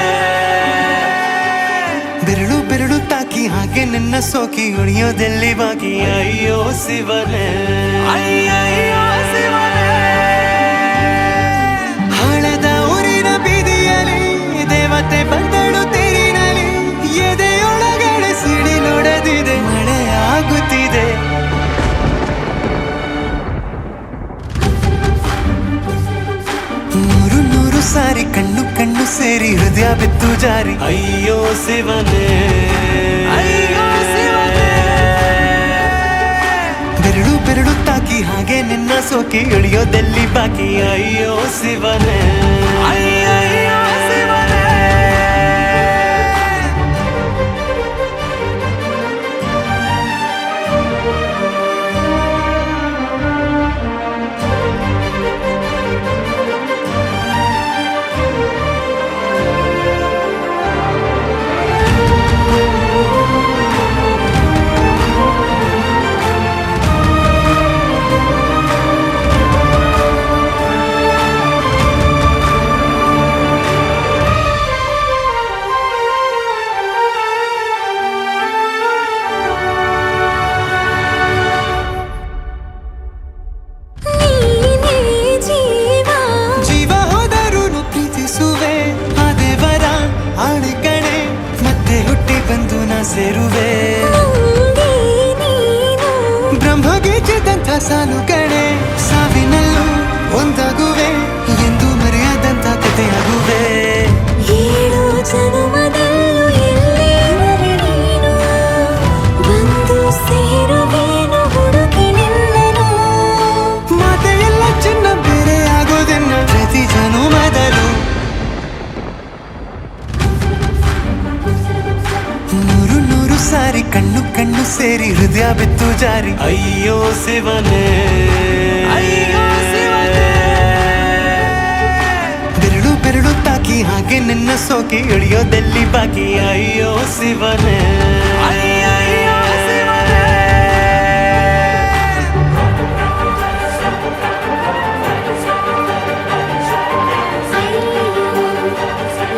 ಬೆರಳು ಬೆರಳು ತಾಕಿ ಹಾಗೆ ನಿನ್ನ ಸೋಕಿ ಉಳಿಯೋದೆಲ್ಲಿ ಬಾಕಿ ಅಯ್ಯೋ ಶಿವನೇ ಅಯ್ಯಯ್ಯೋ ಶಿವನೇ ಹಳದ ಊರಿನ ಬೀದಿಯಲ್ಲಿ ದೇವತೆ ಬಂದಳು ತೇರಿನಲ್ಲಿ ಎದೆಯೊಳಗಡೆ ಸಿಡಿಲೊಡೆದಿದೆ ಮಳೆ ಆಗುತ್ತಿದೆ ನೂರು ನೂರು ಸಾರಿ ಕಣ್ಣು ಕಣ್ಣು ಸೇರಿ ಹೃದಯ ಬಿತ್ತು ಜಾರಿ ಅಯ್ಯೋ ಶಿವನೇ ಅಯ್ಯೋ ಶಿವನೇ ಬೆರಳು ಬೆರಳು ತಾಕಿ ಹಾಗೆ ನಿನ್ನ ಸೋಕಿ ಇಳಿಯೋದೆಲ್ಲಿ ಬಾಕಿ ಅಯ್ಯೋ ಶಿವನೇ ಅಯ್ಯಯ್ಯೋ ಶಿವನೇ ಸೇರುವೆ ಬ್ರಹ್ಮಗೀಚಿದಂಥ ಸಾಲು ಕಣೆ ಸಾವಿನಲ್ಲೂ ಒಂದಾಗುವೆ ಎಂದು ಮರೆಯದಂಥ ಕಥೆಯಾಗುವೆ ಏಳು ಜನುಮದಲ್ಲೂ ಎಲ್ಲೇ ನೀನು ಬಂದು ಸೇರುವೇನು ಹುಡುಕಿ ನಿನ್ನನು ಮಾತೆ ಎಲ್ಲ ಚಿನ್ನ ಬೇರೆ ಆಗೋದೆನ್ನ ಪ್ರತಿ ಜನುಮದಲ್ಲೂ ನೂರು ನೂರು ಸಾರಿ ಕಣ್ಣು ಕಣ್ಣು ಸೇರಿ ಹೃದಯ ಬಿತ್ತು ಜಾರಿ ಅಯ್ಯೋ ಶಿವನೇ ಅಯ್ಯೋ ಶಿವನೇ ಬೆರಳು ಬೆರಳು ತಾಕಿ ಹಾಗೆ ನಿನ್ನ ಸೋಕಿ ಇಳಿಯೋದೆಲ್ಲಿ ಬಾಕಿ ಅಯ್ಯೋ ಶಿವನೇ ಅಯ್ಯಯ್ಯೋ ಶಿವನೇ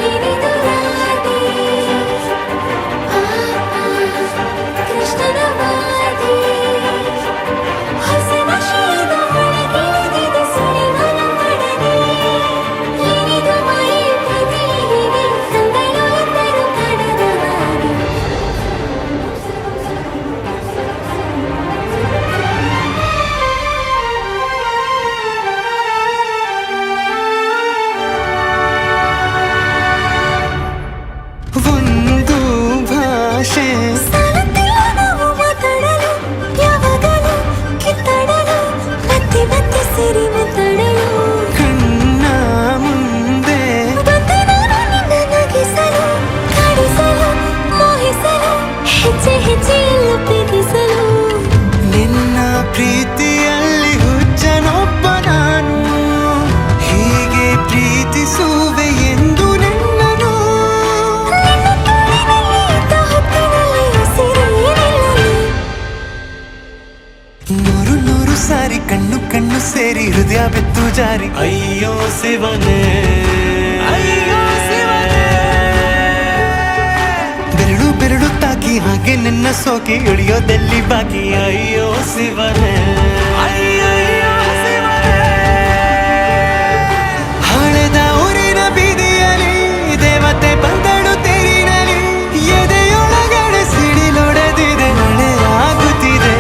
ಏನಿದು ರಾಧೆ ಕೃಷ್ಣನ ಬಾಧೆ ಹಸನ ಶೀದ ಒಳಗಿಳಿದಿದ ಸುಳಿವನ ಪಡದೆ ಏನಿದು ಮಾಯೆ ಪ್ರೀತಿ ಹೀಗೆ ತಂದಳು ಎಂದರು ಕಾಣದ ಹಾಗೆ ಒಂದು ಭಾಷೆ ಸಾಲುತ್ತಿಲ್ಲ ನಾವು ಮಾತಾಡಲು ಯಾವಾಗಲೂ ಕಿತ್ತಾಡಲು ಮತ್ತೆ ಮತ್ತೆ ಸೇರಿ ಮಾತಾಡಲು ಕಣ್ಣ ಮುಂದೆ ಬಂದೆ ನಾನು ನಿನ್ನ ನಗಿಸಲು ಕಾಡಿಸಲು ಮೋಹಿಸಲು ಹೆಜ್ಜೆ ಹೆಜ್ಜೆಯೆಲ್ಲ ಪ್ರೀತಿಸಲು ನಿನ್ನ ಪ್ರೀತಿಯಲ್ಲಿ ಹುಚ್ಚನೊಬ್ಬ ನಾನು ಹೀಗೆ ಪ್ರೀತಿಸುವೆ ಎಂದು ನಿನ್ನನು ನಿನ್ನ ತೋಳಿನಲ್ಲಿ ಇದ್ದ ಹೊತ್ತಿನಲ್ಲಿ ಹಸಿರೇ ನಿಲ್ಲಲು ನೂರು ನೂರು ಸಾರಿ ಕಣ್ಣು ಕಣ್ಣು ಸೇರಿ ಹೃದಯ ಬಿತ್ತು ಜಾರಿ ಅಯ್ಯೋ ಶಿವನೇ ಅಯ್ಯೋ ಶಿವನೇ ಬೆರಳು ಬೆರಳು ತಾಕಿ ಹಾಗೆ ನಿನ್ನ ಸೋಕಿ ಇಳಿಯೋದೆಲ್ಲಿ ಬಾಕಿ ಅಯ್ಯೋ ಶಿವನೇ ಅಯ್ಯಯ್ಯೋ ಶಿವನೇ ಹಳೆದ ಊರಿನ ಬೀದಿಯಲ್ಲಿ ದೇವತೆ ಬಂದಳು ತೇರಿನಲ್ಲಿ ಎದೆಯೊಳಗಡೆ ಸಿಡಿಲೊಡೆದಿದೆ ಮಳೆ ಆಗುತ್ತಿದೆ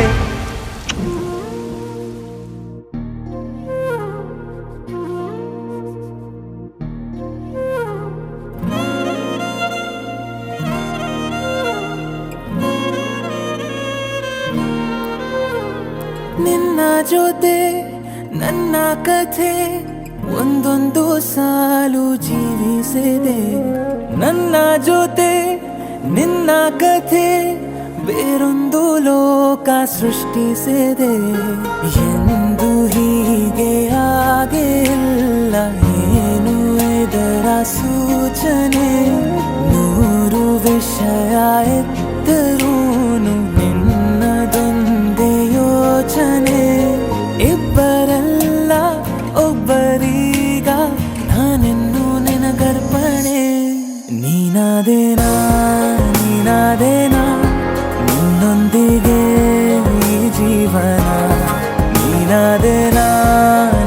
ನಿನ್ನ ಜೊತೆ ನನ್ನ ಕಥೆ ಒಂದೊಂದು ಸಾಲು ಜೀವಿಸಿದೆ ನನ್ನ ಜೊತೆ ನಿನ್ನ ಕಥೆ ಬೇರೊಂದು ಲೋಕ ಸೃಷ್ಟಿಸಿದೆ ಎಂದು ಹೀಗೆ ಆಗಿಲ್ಲ ಏನು ಇದರ ಸೂಚನೆ ನೂರು ವಿಷಯ ಎತ್ತರೂನು ನಿನ್ನದೊಂದೇ ಯೋಚನೆ ಇಬ್ಬರಲ್ಲ ಒಬ್ಬರೀಗ ನಾನೆನ್ನು ನಿನಗರ್ಪಣೆ ನೀನಾದೇನಾ ನೀನಾದೇನಾ ನಿನ್ನೊಂದಿಗೆ ಈ ಜೀವನ ನೀನಾದೇನಾ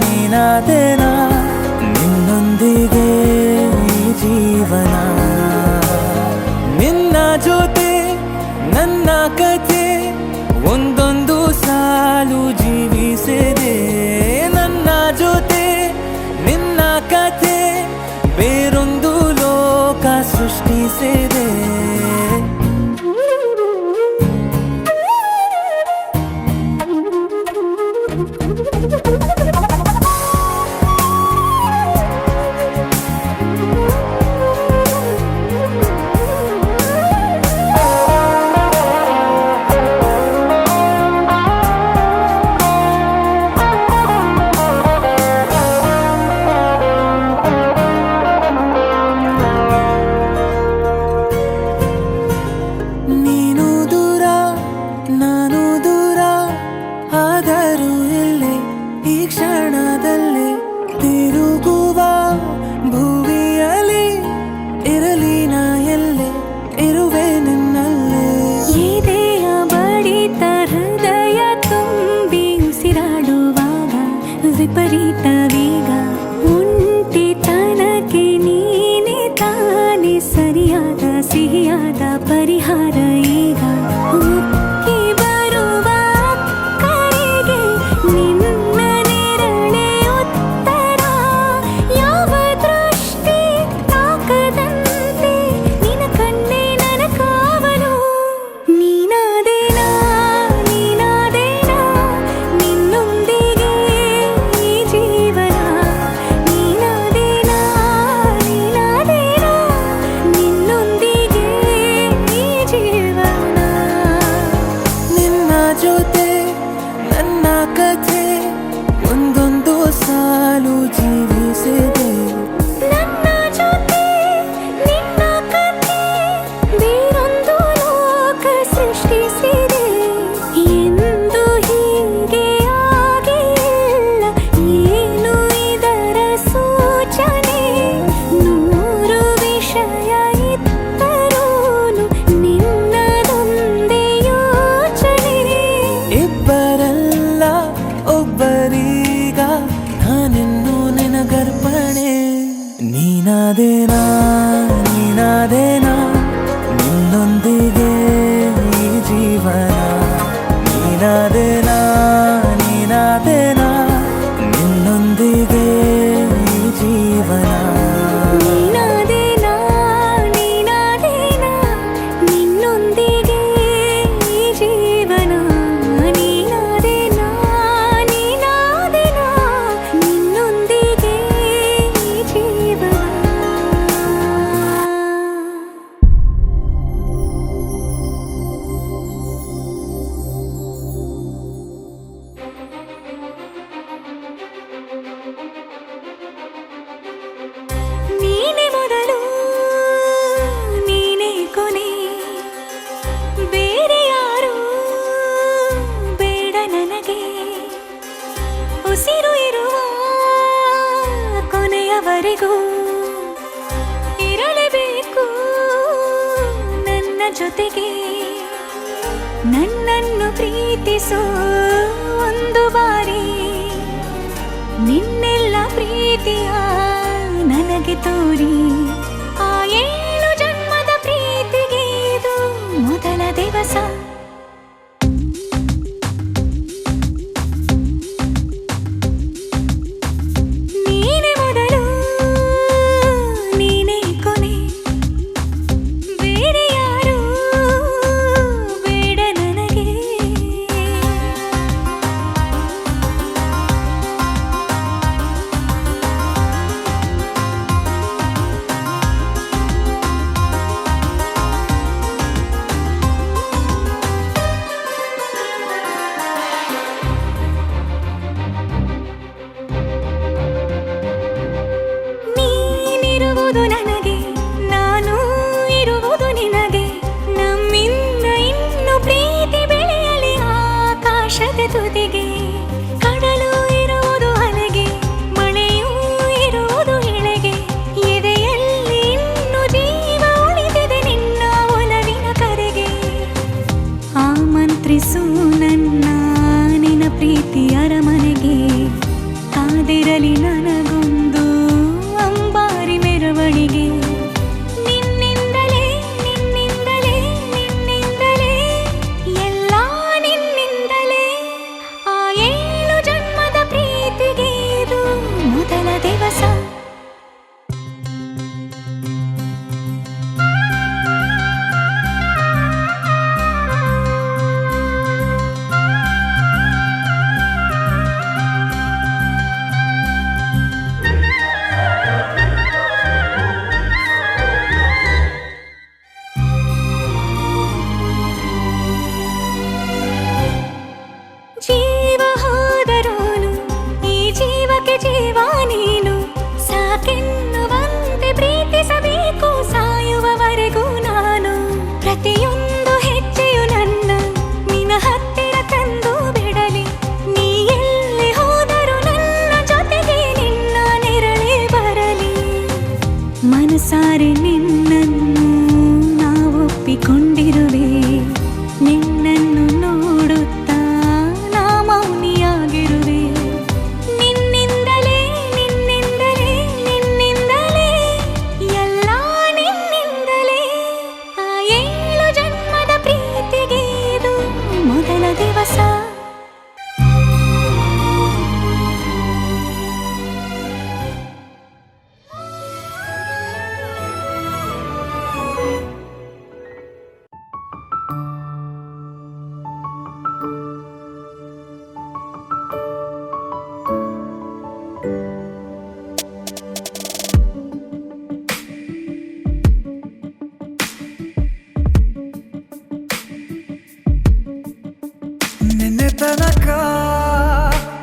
ನೀನಾದೇನಾ ನಿನ್ನೊಂದಿಗೆ ಈ ಜೀವನ ನಿನ್ನ ಜೊತೆ ನನ್ನ ಕಥೆ ಒಂದೊಂದು ಸಾಲು ಜೀವಿಸಿದೆ ನನ್ನ ಜೊತೆ ನಿನ್ನ ಕಥೆ ಬೇರೊಂದು ಲೋಕ ಸೃಷ್ಟಿಸಿದೆ ನೀನು ದೂರ ನಾನು ದೂರ ಆದರೂ ಇಲ್ಲೇ ಈ ಕ್ಷಣದಲ್ಲಿ ತಿರುಗುವ ಭುವಿಯಲ್ಲಿ ಇರಲಿ ನಾ ಎಲ್ಲೆ ಇರುವೆ ನಿನ್ನಲ್ಲೇ ಎದೆಯ ಬಡಿತ ಹೃದಯ ತುಂಬಿ ಉಸಿರಾಡುವಾಗ ವಿಪರೀತ ವೇಗ ಒಂಟಿತನಕ್ಕೆ ನೀನೆ ತಾನೆ ಸರಿಯಾದ ಸಿಹಿಯಾದ ಪರಿಹಾರ ಈಗ ಉಕ್ಕಿ ಬರುವ ಕರೆಗೆ ನಿನ್ನ ನೆರಳೆ ಉತ್ತರ ಯಾವ ದೃಷ್ಟಿ ತಾಕದಂತೆ ನಿನ ಕಣ್ಣೆ ನನ್ನ ಕಾವಲು ನೀನಾದೇನಾ ನೀನಾದೇನಾ ನಿನ್ನೊಂದಿಗೆ ಈ ಜೀವನ ನೀನಾದೇನಾ ನೀನಾದೇನಾ ನಿನ್ನೊಂದಿಗೆ ಈ ಜೀವನ ನಿನ್ನ ಜೊತೆ ನನ್ನ ಕಥೆ ಒಂದೊಂದು ಸಾಲು ಜೀವಿಸಿದೆ ನನ್ನ ಜೊತೆ ನಿನ್ನ ಕಥೆ ಬೇರೊಂದು ಲೋಕ ಸೃಷ್ಟಿಸಿದೆ ಎಂದು ಹೀಗೆ ಆಗಿಲ್ಲ ಏನು ಇದರ ಸೂಚನೆ ನೂರು ವಿಷಯ ಇತ್ತರೂನು ನಿನ್ನದೊಂದೇ ಯೋಚನೆ ಇಬ್ಬರಲ್ಲ ಒಬ್ಬರೀಗ ನಾನೆನ್ನು ನಿನಗರ್ಪಣೆ ನೀನಾದೇನಾ ನೀನಾದೇನಾ ನಿನ್ನೊಂದಿಗೆ ಈ ಜೀವನ ನೀನಾದೇನಾ ನೀನಾದೇನಾ ನಿನ್ನೊಂದಿಗೆ ಈ ಜೀವನ ನೀನಾದೇನಾ ನೀನಾದೇನಾ ನಿನ್ನೊಂದಿಗೆ ಈ ಜೀವನ ನೀನಾದೇನಾ ನೀನಾದೇನಾ ನಿನ್ನೊಂದಿಗೆ ಈ ಜೀವನ ನೀನೆ ಮೊದಲು ನೀನೆ ಕೊನೆ ಬೇರೆ ಯಾರು ಬೇಡ ನನಗೆ ಉಸಿರು ಇರುವ ಕೊನೆಯವರೆಗೂ ಇರಲೇಬೇಕು ನನ್ನ ಜೊತೆಗೆ ನನ್ನನ್ನು ಪ್ರೀತಿಸೋ ಒಂದು ಬಾರಿ ನಿನ್ನೆಲ್ಲ ಪ್ರೀತಿಯ ನನಗೆ ತೋರಿ ಆ 7 ಜನ್ಮದ ಪ್ರೀತಿಗೆ ಇದು ಮೊದಲ ದಿವಸ ನೀನೆ ಮೊದಲು ನೀನೆ ಕೊನೆ ಬೇರೆ ಯಾರು ಬೇಡ ನನಗೆ ಪ್ರೀತಿ ಅರಮನೆಗೆ ಕಾದಿರಲಿ ನನಗೊಂದು ಅಂಬಾರಿ ಮೆರವಣಿಗೆ ನಿನ್ನಿಂದಲೇ ನಿನ್ನಿಂದಲೇ ನಿನ್ನಿಂದಲೇ ಎಲ್ಲ ನಿನ್ನಿಂದಲೇ ಆ 7 ಜನ್ಮದ ಪ್ರೀತಿಗೆ ಇದು ಮೊದಲ ದಿವಸ ಜೀವ ಹೋದರೋನು ಈ ಜೀವಕ್ಕೆ ಜೀವ ನೀನು ಸಾಕೆನ್ನುವಂತೆ ಪ್ರೀತಿಸಬೇಕು ಸಾಯುವವರೆಗೂ ನಾನು ಪ್ರತಿಯೊಂದು ಹೆಜ್ಜೆಯು ನನ್ನ ನಿನ್ನ ಹತ್ತಿರ ತಂದು ಬಿಡಲಿ ನೀ ಎಲ್ಲಿ ಹೋದರೂ ನನ್ನ ಜೊತೆಗೆ ನಿನ್ನ ನೆರಳೇ ಬರಲಿ ಮನಸಾರೆ ನಿನ್ನನ್ನು ನಾವೊಪ್ಪಿಕೊಂಡಿರುವೆ ನಿನ್ನನ್ನು ನೋಡುತ್ತಾ ನಾ ಮೌನಿಯಾಗಿರುವೆ ನಿನ್ನಿಂದಲೇ ನಿನ್ನಿಂದಲೇ ನಿನ್ನಿಂದಲೇ ಎಲ್ಲ ನಿನ್ನಿಂದಲೇ ಆ 7 ಜನ್ಮದ ಪ್ರೀತಿಗೆ ಇದು ಮೊದಲ ದಿವಸ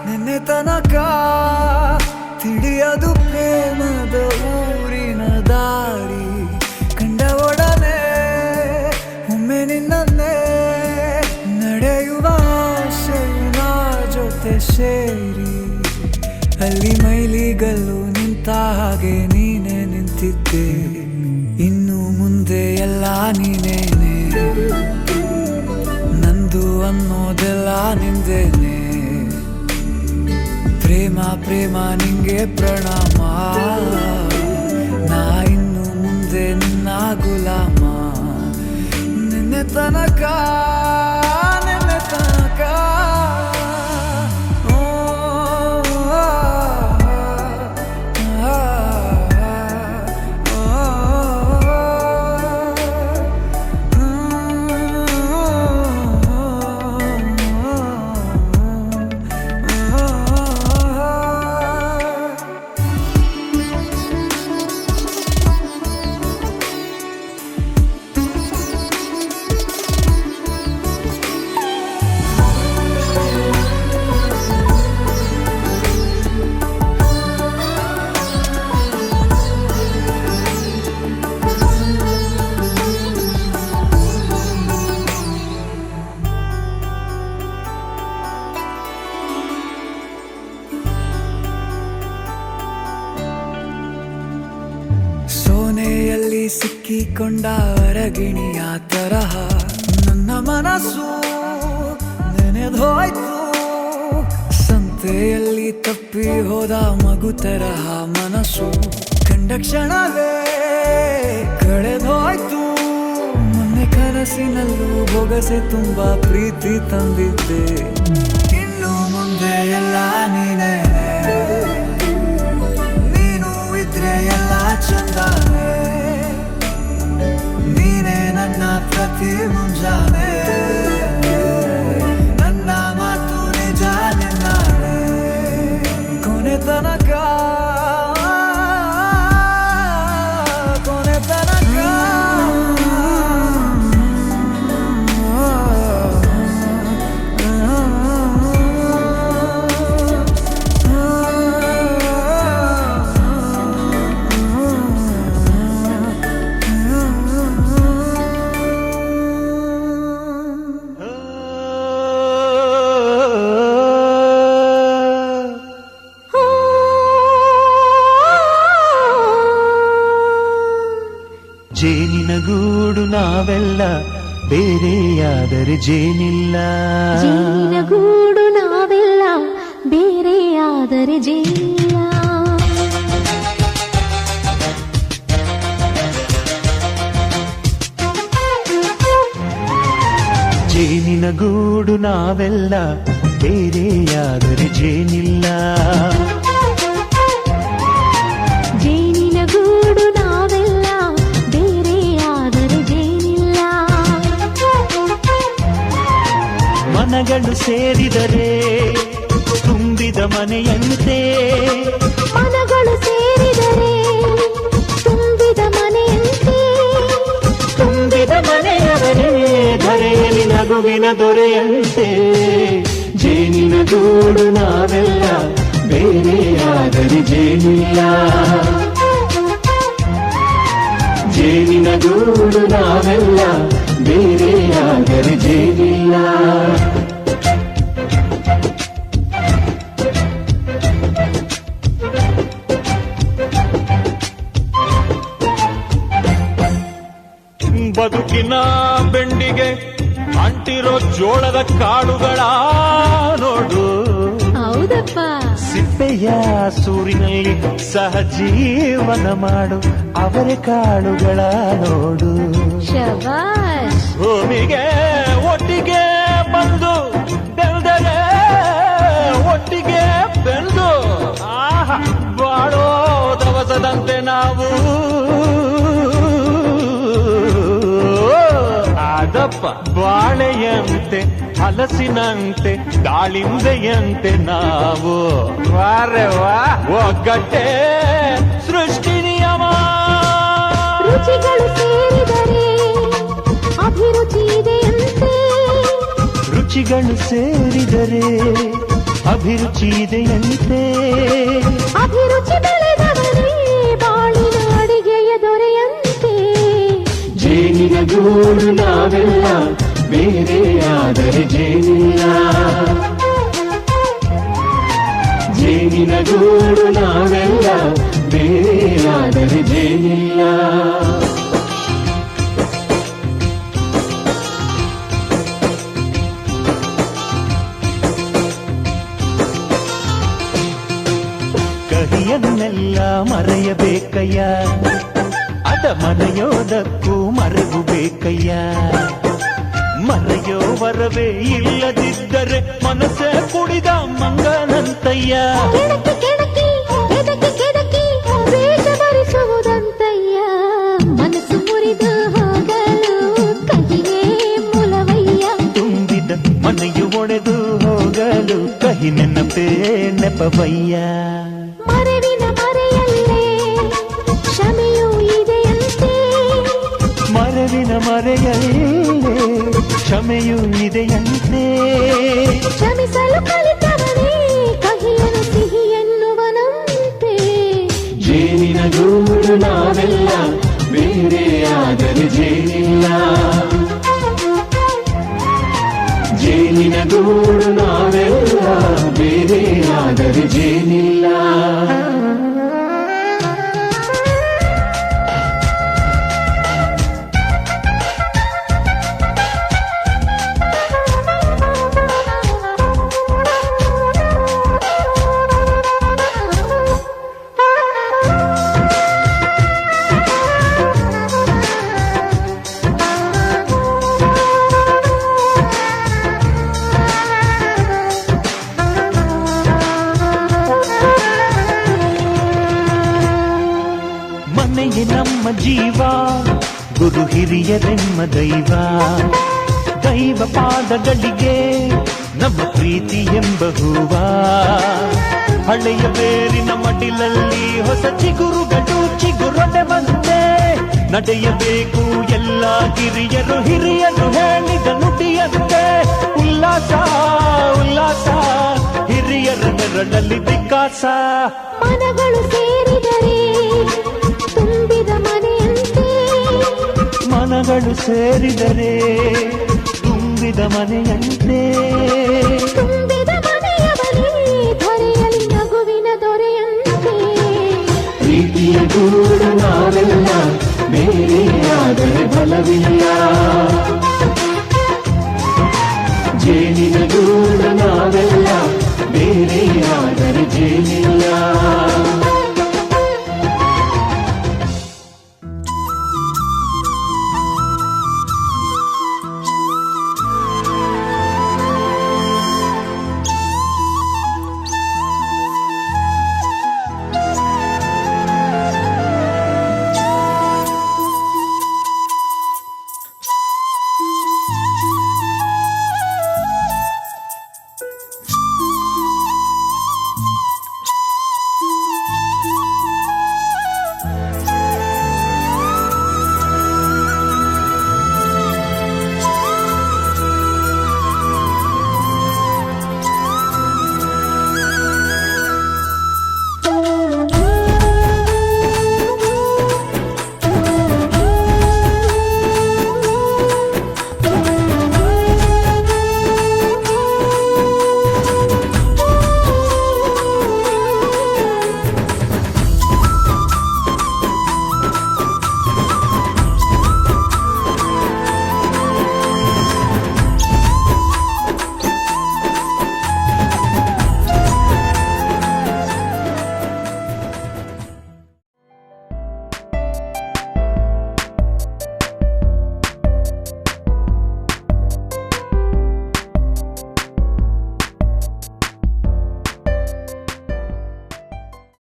ನಿನ್ನೆ ತನಕ ತಿಳಿಯದು ಪ್ರೇಮದ ಊರಿನ ದಾರಿ ಕಂಡ ಒಡನೆ ಒಮ್ಮೆ ನಿನ್ನೇ ನಡೆಯುವ ಆಸೆಯ ಜೊತೆ ಸೇರಿ ಅಲ್ಲಿ ಮೈಲಿಗಲ್ಲು ನಿಂತ ಹಾಗೆ ನೀನೆ ನಿಂತಿದ್ದೆ ಇನ್ನು ಮುಂದೆ ಎಲ್ಲ ನೀನೇನೆ ನಂದು ಅನ್ನೋದೆಲ್ಲ ನಿಂದೇನೆ ಪ್ರೇಮ ಪ್ರೇಮ ನಿಂಗೆ ಪ್ರಣಾಮ ನಾ ಇನ್ನು ಮುಂದೆ ನಿನ್ನ ಗುಲಾಮ ನಿನ್ನೆ ತನಕ ನಿನ್ನೆ ತನಕ ಸೋನೆಯಲ್ಲಿ ಸಿಕ್ಕಿಕೊಂಡ ಅರಗಿಣಿಯ ತರಹ ನನ್ನ ಮನಸ್ಸು ನೆನೆದೋಯ್ತು ಸಂತೆಯಲ್ಲಿ ತಪ್ಪಿ ಹೋದ ಮಗು ತರಹ ಮನಸ್ಸು ಕಂಡ ಕ್ಷಣವೇ ಕಳೆದೋಯ್ತು ಮೊನ್ನೆ ಕನಸಿನಲ್ಲೂ ಬೊಗಸೆ ತುಂಬಾ ಪ್ರೀತಿ ತಂದಿದ್ದೆ ಇನ್ನು ಮುಂದೆ ಎಲ್ಲ ನೀನೇ ನೀನು ಇದ್ರೆ ಎಲ್ಲ ಚಂದಾನೆ ನೀನೇ ನನ್ನ ಪ್ರತಿ ಮುಂಜಾನೆ ನನ್ನ ಮಾತು ನಿಜ ನಿನ್ನಾನೆ ಕೊನೆ ತನಕ ಕೊನೆ ತನಕ ಜೇನಿನ ಗೂಡು ನಾವೆಲ್ಲ ಬೇರೆಯಾದರೆ ಜೇನಿಲ್ಲ ಜೇನಿನ ಗೂಡು ನಾವೇ ನಾವೆಲ್ಲ ಬೇರೆಯಾದರೆ ಜೀವ. ಜೇನಿನ ಗೂಡು ನಾವೆಲ್ಲ ಬೇರೆಯಾದರೆ ಜೇನಿಲ್ಲ. ಜೇನಿನ ಗೂಡು ನಾವೆಲ್ಲ ಬೇರೆಯಾದರೆ ಜೇನಿಲ್ಲ. ಮನಗಳು ಸೇರಿದರೆ ತುಂಬಿದ ಮನೆಯಂತೆ. ಮನಗಳು ಸೇರಿದರೆ ತುಂಬಿದ ಮನೆಯಂತೆ. ತುಂಬಿದ ಮನೆಯವರೇ ಧರೆಯಲ್ಲಿ ನಗುವಿನ ದೊರೆಯಂತೆ. ಜೇನಿನ ಗೂಡು ನಾವೆಲ್ಲ ಬೇರೆಯಾದರೆ ಜೇನಿಲ್ಲ. ಜೇನಿನ ಗೂಡು ನಾವೆಲ್ಲ ಬೇರೆಯಾದರೆ ಜೇನಿಲ್ಲ. ಬದುಕಿನ ಬೆಂಡಿಗೆ ಅಂಟಿರೋ ಜೋಳದ ಕಾಳುಗಳ ನೋಡು. ಹೌದಪ್ಪ. ಸಿಪ್ಪೆಯ ಸೂರಿನಲ್ಲಿ ಸಹಜೀವನ ಮಾಡು ಅವರ ಕಾಳುಗಳ ನೋಡು. ಶಬಾಷ್. ಭೂಮಿಗೆ ಒಟ್ಟಿಗೆ ಬಂದು ಬೆಳೆದರೆ ಒಟ್ಟಿಗೆ ಬೆಳೆದು ಬಾಳೋ ದವಸದಂತೆ ನಾವು. ಅದಪ್ಪ ಬಾಳೆಯಂತೆ ಹಲಸಿನಂತೆ ದಾಳಿಂಬೆಯಂತೆ ನಾವು. ವಾರೆ ವಾ ಒಗ್ಗಟ್ಟೆ ಸೃಷ್ಟಿ ನಿಯಮ. ರುಚಿಗಳು ಸೇರಿದರೆ ಅಭಿರುಚಿ ಇದೆಯಂತೆ. ರುಚಿಗಳು ಸೇರಿದರೆ ಅಭಿರುಚಿ ಇದೆಯಂತೆ. ಅಭಿರುಚಿ ಬೆಳೆದವರೇ ಬಾಳಿನ ಅಡಿಗೆಯ ದೊರೆಯಂತೆ. ಜೇನಿನ ಗೂಡು ನಾವೆಲ್ಲ ಬೇರೆಯಾದರೆ ಜೇನಿಲ್ಲ. ಜೇನಿನ ಗೂಡು ನಾವೆಲ್ಲ ಬೇರೆಯಾದರೆ ಜೇನಿಲ್ಲ. ಕಹಿಯನ್ನೆಲ್ಲ ಮರೆಯಬೇಕಯ್ಯ, ಅದ ಮರೆಯೋದಕ್ಕೂ ಮರೆವು ಬೇಕಯ್ಯ. ಮರೆಯೋ ವರವೇ ಇಲ್ಲದಿದ್ದರೆ ಮನಸ್ಸೇ ಕುಡಿದ ಮಂಗನಂತಯ್ಯ. ಕೆಣಕಿ ಕೆಣಕಿ ಕೆದಕಿ ಕೆದಕಿ ವೇಷ ಭರಿಸುವುದಂತಯ್ಯ. ಮನಸ್ಸು ಮುರಿದು ಹೋಗಲು ಕಹಿಯೇ ಮೂಲವಯ್ಯ. ತುಂಬಿದ ಮನೆಯು ಒಡೆದು ಹೋಗಲು ಕಹಿ ನೆನಪೇ ನೆಪವಯ್ಯ. ಮರೆವಿನ ಮರೆಯಲ್ಲೇ ಕ್ಷಮೆಯೂ ಇದೆಯಂತೆ. ಮರೆವಿನ ಮರೆಯಲ್ಲೇ ಕ್ಷಮೆಯೂ ಇದೆಯಂತೆ. ಕ್ಷಮಿಸಲು ಕಲಿತವನೇ ಕಹಿಯನು ಸಿಹಿ ಎನ್ನುವನಂತೆ. ಜೇನಿನ ಗೂಡು ನಾವೆಲ್ಲ ಬೇರೆಯಾದರೆ ಜೇನಿಲ್ಲ. ಜೇನಿನ ಗೂಡು ನಾವೆಲ್ಲ ಬೇರೆಯಾದರೆ ಜೇನಿಲ್ಲ. ಮನೆಯೇ ನಮ್ಮ ಜೀವ, ಗುರು ಹಿರಿಯರೆಮ್ಮ ದೈವ. ದೈವ ಪಾದಗಳಿಗೆ ನಮ್ಮ ಪ್ರೀತಿ ಎಂಬ ಹೂವ. ಹಳೆಯ ಬೇರಿನ ಮಡಿಲಲ್ಲಿ ಹೊಸ ಚಿಗುರುಗಳು ಚಿಗುರೊಡೆ ಬಂದೆ. ನಡೆಯಬೇಕು ಎಲ್ಲ ಕಿರಿಯರು ಹಿರಿಯರು ಹೇಳಿದ ನುಡಿಯಂತೆ. ಉಲ್ಲಾಸ ಉಲ್ಲಾಸ ಹಿರಿಯರ ನೆರಳಲ್ಲಿ ವಿಕಾಸ. ಮನಗಳು ಸೇರಿದರೆ ತುಂಬಿದ ಮನೆಯಂತೆ. ಮನಗಳು ಸೇರಿದರೆ ತುಂಬಿದ ಮನೆಯಂತೆ. ತುಂಬಿದ ಮನೆಯವರೇ ಧರೆಯಲ್ಲಿ ನಗುವಿನ ದೊರೆಯಂತೆ. ಪ್ರೀತಿಯ ಗೂಡು ನಾವೆಲ್ಲ ಬೇರೆಯಾದರೆ ಬಲವಿಲ್ಲ. ಜೇನಿನ ಗೂಡು ನಾವೆಲ್ಲ ಬೇರೆ ಆದರಜೇನಿಲ್ಲ